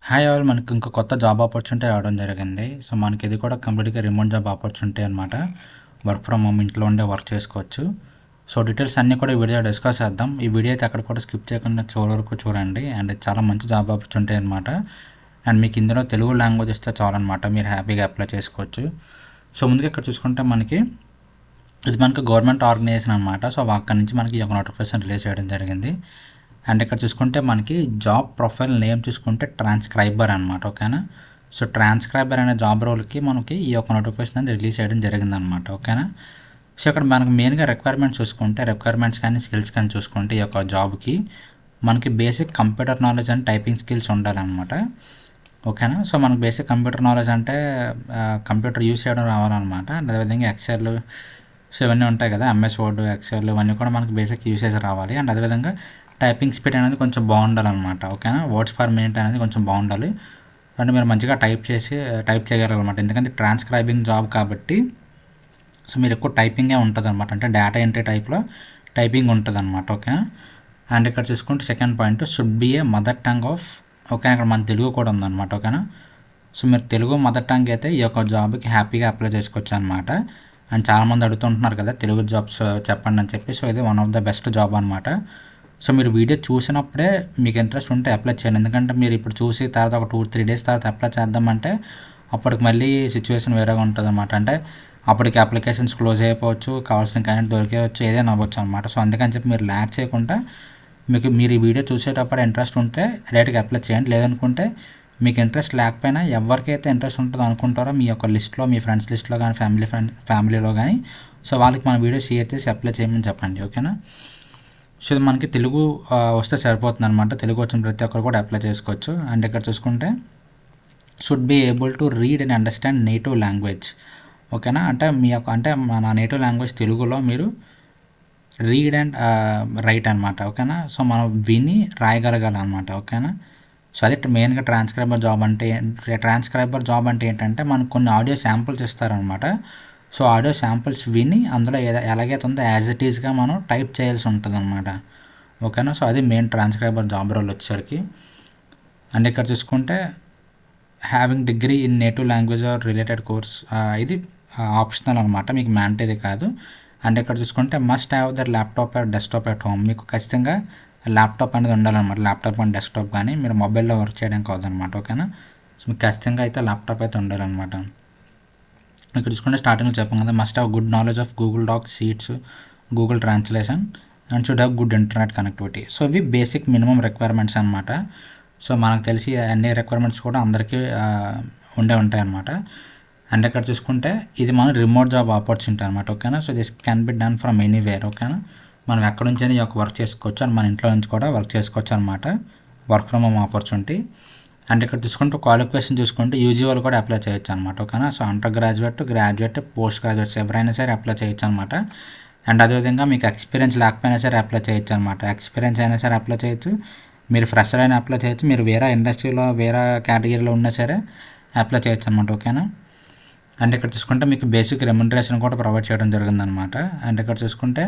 Hi all మనకి ఇంకో కొత్త జాబ్ ఆపర్చునిటీ రావడం జరిగింది. సో మనకి ఇది కూడా కంప్లీట్గా రిమోట్ జాబ్ ఆపర్చునిటీ అనమాట. వర్క్ ఫ్రమ్ హోమ్ ఇంట్లో ఉండే వర్క్ చేసుకోవచ్చు. సో డీటెయిల్స్ అన్నీ కూడా ఈ వీడియో డిస్కస్ చేద్దాం. ఈ వీడియో అయితే అక్కడ కూడా స్కిప్ చేయకుండా చివరి వరకు చూడండి. అండ్ చాలా మంచి జాబ్ ఆపర్చునిటీ అనమాట. అండ్ మీకు ఇందులో తెలుగు లాంగ్వేజ్ ఇస్తే చాలన్నమాట, మీరు హ్యాపీగా అప్లై చేసుకోవచ్చు. సో ముందుగా ఇక్కడ చూసుకుంటే ఇది మనకి గవర్నమెంట్ ఆర్గనైజేషన్ అనమాట. సో అక్కడి నుంచి మనకి ఒక నోటిఫికేషన్ రిలీజ్ చేయడం జరిగింది. అండ్ ఇక్కడ చూసుకుంటే మనకి జాబ్ ప్రొఫైల్ నేమ్ చూసుకుంటే ట్రాన్స్క్రైబర్ అనమాట. ఓకేనా. సో ట్రాన్స్క్రైబర్ అనే జాబ్ రోల్కి మనకి ఈ యొక్క నోటిఫికేషన్ అనేది రిలీజ్ చేయడం జరిగిందనమాట. ఓకేనా. సో ఇక్కడ మనకు మెయిన్గా రిక్వైర్మెంట్స్ చూసుకుంటే రిక్వైర్మెంట్స్ కానీ స్కిల్స్ కానీ చూసుకుంటే ఈ యొక్క జాబ్కి మనకి basic computer knowledge and typing skills ఉండాలన్నమాట. ఓకేనా. సో మనకు బేసిక్ కంప్యూటర్ నాలెడ్జ్ అంటే కంప్యూటర్ యూస్ చేయడం రావాలన్నమాట. అదేవిధంగా ఎక్సెల్, సో ఇవన్నీ ఉంటాయి కదా, ఎంఎస్ వర్డ్, ఎక్సెల్ ఇవన్నీ కూడా మనకి బేసిక్ యూసేజ్ రావాలి. అండ్ అదేవిధంగా టైపింగ్ స్పీడ్ అనేది కొంచెం బాగుండాలన్నమాట. ఓకేనా. వర్డ్స్ పర్ మినిట్ అనేది కొంచెం బాగుండాలి. అంటే మీరు మంచిగా టైప్ చేయగలరన్నమాట. ఎందుకంటే ట్రాన్స్క్రైబింగ్ జాబ్ కాబట్టి సో మీరు ఎక్కువ టైపింగే ఉంటుంది అనమాట. అంటే డేటా ఎంట్రీ టైప్లో టైపింగ్ ఉంటుంది అనమాట. ఓకే. అండ్ ఇక్కడ చూసుకుంటే second point should be A mother tongue of. Okay. ఇక్కడ మన తెలుగు కూడా ఉందన్నమాట. ఓకేనా. సో మీరు తెలుగు మదర్ టంగ్ అయితే ఈ యొక్క జాబ్కి హ్యాపీగా అప్లై చేసుకోవచ్చు అనమాట. అండ్ చాలామంది అడుగుతుంటున్నారు కదా తెలుగు జాబ్స్ చెప్పండి అని చెప్పి. సో ఇది one of the best job అనమాట. సో మీరు వీడియో చూసినప్పుడే మీకు ఇంట్రెస్ట్ ఉంటే అప్లై చేయండి. ఎందుకంటే మీరు ఇప్పుడు చూసి తర్వాత ఒక 2-3 డేస్ తర్వాత అప్లై చేద్దామంటే అప్పటికి మళ్ళీ సిచ్యువేషన్ వేరేగా ఉంటుంది అనమాట. అంటే అప్పటికి అప్లికేషన్స్ క్లోజ్ అయిపోవచ్చు, కావాల్సిన క్యాండిడేట్ దొరికేవచ్చు, ఏదైనా అవ్వచ్చు అనమాట. సో అందుకని చెప్పి మీరు ల్యాక్ చేయకుండా మీరు ఈ వీడియో చూసేటప్పుడు ఇంట్రెస్ట్ ఉంటే డైరెక్ట్గా అప్లై చేయండి. లేదనుకుంటే మీకు ఇంట్రెస్ట్ లేకపోయినా ఎవరికైతే ఇంట్రెస్ట్ ఉంటుందో అనుకుంటారో మీ యొక్క లిస్ట్లో, మీ ఫ్రెండ్స్ లిస్ట్లో కానీ ఫ్యామిలీలో కానీ సో వాళ్ళకి మన వీడియో షేర్ చేసి అప్లై చేయమని చెప్పండి. ఓకేనా. సో మనకి తెలుగు వస్తే సరిపోతుంది అనమాట. తెలుగు వచ్చిన ప్రతి ఒక్కరు కూడా అప్లై చేసుకోవచ్చు. అండ్ ఇక్కడ చూసుకుంటే should be able to read and understand native language. ఓకేనా. అంటే మన నేటివ్ లాంగ్వేజ్ తెలుగులో మీరు రీడ్ అండ్ రైట్ అనమాట. ఓకేనా. సో మనం విని రాయగలగాలన్నమాట. ఓకేనా. సో అదే మెయిన్గా ట్రాన్స్క్రైబర్ జాబ్ అంటే ఏంటంటే మనకు కొన్ని ఆడియో శాంపుల్స్ ఇస్తారనమాట. సో ఆడియో శాంపుల్స్ విని అందులో ఎలాగైతే ఉందో యాజ్ ఇట్ ఈస్గా మనం టైప్ చేయాల్సి ఉంటుంది అనమాట. ఓకేనా. సో అది మెయిన్ ట్రాన్స్క్రైబర్ జాబ్ రోల్ వచ్చేసరికి. అండ్ ఇక్కడ చూసుకుంటే having degree in native language or related course, ఇది ఆప్షనల్ అనమాట, మీకు మ్యాండేటరీ కాదు. అండ్ ఇక్కడ చూసుకుంటే must have their laptop or desktop at home. మీకు ఖచ్చితంగా ల్యాప్టాప్ అనేది ఉండాలన్నమాట. ల్యాప్టాప్ అండ్ డెస్క్టాప్ కానీ మీరు మొబైల్లో వర్క్ చేయడానికి కాదనమాట. ఓకేనా. సో మీకు ఖచ్చితంగా అయితే ల్యాప్టాప్ అయితే ఉండాలన్నమాట. ఇక్కడ చూసుకుంటే స్టార్టింగ్లో చెప్పాం కదా, must have good knowledge of Google docs, sheets, Google translation and should have good internet connectivity. So ఇవి బేసిక్ మినిమం రిక్వైర్మెంట్స్ అనమాట. సో మనకు తెలిసి అన్ని రిక్వైర్మెంట్స్ కూడా అందరికీ ఉంటాయి అన్నమాట. అండ్ ఇక్కడ చూసుకుంటే ఇది మన రిమోట్ జాబ్ ఆపర్చునిటీ అనమాట. ఓకేనా. So this can be done from anywhere. ఓకేనా. మనం ఎక్కడి నుంచైనా ఈ యొక్క వర్క్ చేసుకోవచ్చు అండ్ మన ఇంట్లో నుంచి కూడా వర్క్ చేసుకోవచ్చు అనమాట. Work from home opportunity. And ఇక్కడ చూసుకుంటే క్వాలిఫికేషన్ చూసుకుంటే యూజీ వాళ్ళు కూడా అప్లై చేయొచ్చు అనమాట. ఓకేనా. So under graduate, post graduates ఎవరైనా సరే అప్లై చేయొచ్చు అనమాట. అండ్ అదేవిధంగా మీకు ఎక్స్పీరియన్స్ లేకపోయినా సరే అప్లై చేయొచ్చు అనమాట. ఎక్స్పీరియన్స్ అయినా సరే అప్లై చేయొచ్చు, మీరు ఫ్రెషర్ అయినా అప్లై చేయొచ్చు, మీరు వేరే ఇండస్ట్రీలో వేరే కేటగిరీలో ఉన్నా సరే అప్లై చేయొచ్చు అనమాట. ఓకేనా. అండ్ ఇక్కడ చూసుకుంటే మీకు బేసిక్ రెమ్యునరేషన్ కూడా ప్రొవైడ్ చేయడం జరిగిందనమాట. అండ్ ఇక్కడ చూసుకుంటే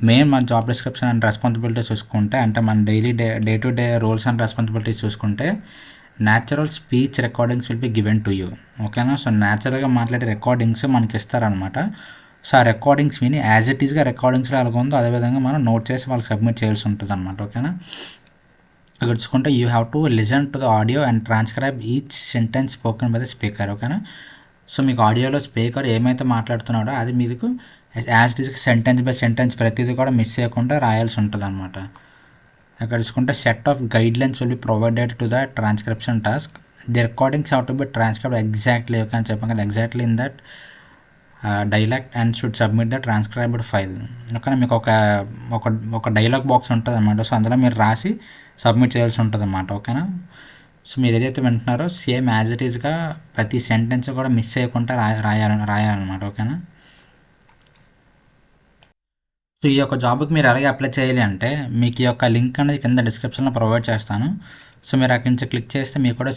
మెయిన్ మన జాబ్ డిస్క్రిప్షన్ అండ్ రెస్పాన్సిబిలిటీస్ చూసుకుంటే అంటే మన day to day roles and responsibilities చూసుకుంటే natural speech recordings will be given to you. ఓకేనా. సో న్యాచురల్గా మాట్లాడే రికార్డింగ్స్ మనకి ఇస్తారనమాట. సో ఆ రికార్డింగ్స్ విని యాజ్ ఇట్ ఈస్గా రికార్డింగ్స్లో ఎలాగ ఉందో అదేవిధంగా మనం నోట్ చేసి వాళ్ళకి సబ్మిట్ చేయాల్సి ఉంటుంది అనమాట. ఓకేనా. ఇక్కడ చూసుకుంటే you have to listen to the audio and transcribe each sentence spoken by the speaker. ఓకేనా. సో మీకు ఆడియోలో స్పీకర్ ఏమైతే మాట్లాడుతున్నాడో అది మీకు యాజ్ ఇట్ ఈస్గా సెంటెన్స్ బై సెంటెన్స్ ప్రతిదీ కూడా మిస్ చేయకుండా రాయాల్సి ఉంటుంది అనమాట. అక్కడ చూసుకుంటే set of guidelines will be provided to the transcription task. The recordings have to be transcribe exactly. Okay అని చెప్పాం కదా, exactly in that dialect and should submit the transcribed file. ఓకేనా. మీకు ఒక డైలాగ్ బాక్స్ ఉంటుంది అనమాట. So అందులో మీరు రాసి సబ్మిట్ చేయాల్సి ఉంటుంది అనమాట. ఓకేనా. సో మీరు ఏదైతే వింటున్నారో సేమ్ యాజ్ ఇట్ ఈస్గా ప్రతి సెంటెన్స్ కూడా మిస్ చేయకుండా రాయాలన్నమాట. ఓకేనా. సో ఈ యొక్క జాబ్కి మీరు ఎలాగే అప్లై చేయాలి అంటే మీకు ఈ యొక్క లింక్ అనేది కింద డిస్క్రిప్షన్లో ప్రొవైడ్ చేస్తాను. సో మీరు అక్కడి నుంచి క్లిక్ చేస్తే మీకు కూడా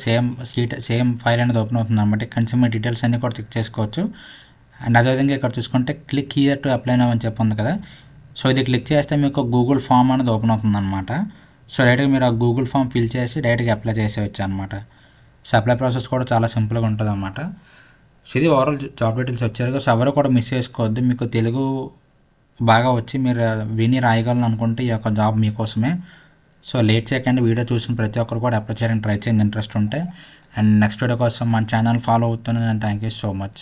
సేమ్ ఫైల్ అనేది ఓపెన్ అవుతుంది అనమాట. కన్స్యూమర్ డీటెయిల్స్ అన్నీ కూడా చెక్ చేసుకోవచ్చు. అండ్ అదేవిధంగా ఇక్కడ చూసుకుంటే click here to apply now అని చెప్పింది కదా. సో ఇది క్లిక్ చేస్తే మీకు గూగుల్ ఫామ్ అనేది ఓపెన్ అవుతుంది అనమాట. సో డైరెక్ట్గా మీరు ఆ గూగుల్ ఫామ్ ఫిల్ చేసి డైరెక్ట్గా అప్లై చేసేయచ్చు అనమాట. సో అప్లై ప్రాసెస్ కూడా చాలా సింపుల్గా ఉంటుంది అన్నమాట. సో ఇది ఓవరాల్ జాబ్ డీటెయిల్స్ వచ్చారు. సో ఎవరు కూడా మిస్ చేసుకోవద్దు. మీకు తెలుగు బాగా వచ్చి మీరు విని రాయగలను అనుకుంటే ఈ యొక్క జాబ్ మీకోసమే. సో లేట్ చేయకండి, వీడియో చూసిన ప్రతి ఒక్కరు కూడా అప్లై చేయడానికి ట్రై చేయండి ఇంట్రెస్ట్ ఉంటే. అండ్ నెక్స్ట్ వీడియో కోసం మన ఛానల్ ఫాలో అవుతున్నాను. Thank you so much.